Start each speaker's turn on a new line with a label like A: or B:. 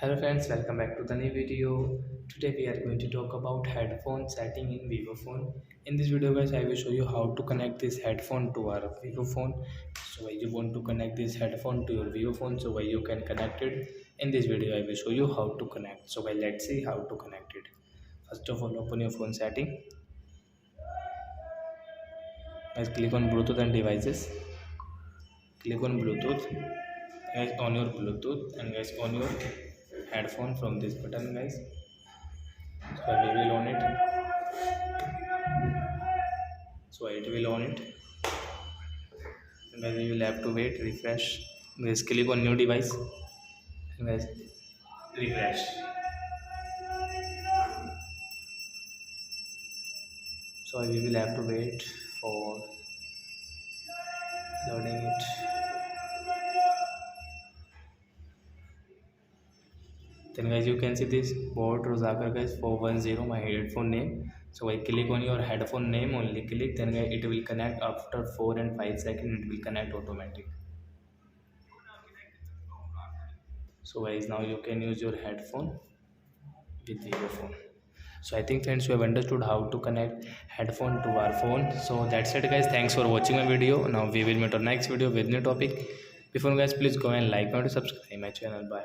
A: Hello friends, welcome back to the new video. Today we are going to talk about headphone setting in Vivo phone. In this video guys, I will show you how to connect this headphone to our Vivo phone. So you want to connect this headphone to your Vivo phone, so you can connect it. In this video I will show you how to connect. So let's see how to connect it. First of all, open your phone setting. Guys, click on Bluetooth and devices. Click on Bluetooth. Guys, on your Bluetooth, and guys on your headphone from this button guys. So we will on it. So it will on it. And guys, we will have to wait, refresh. Guys, click on new device. And guys, refresh. So we will have to wait for loading it. Then guys, you can see this board Rosaker guys 410, my headphone name. So I click on your headphone name, only click, then guys it will connect after 4 and 5 seconds. It will connect automatic. So guys, now you can use your headphone with Vivo phone. So I think friends, you have understood how to connect headphone to our phone. So that's it guys, thanks for watching my video. Now we will meet on next video with new topic. Before guys, please go and like and subscribe my channel. Bye.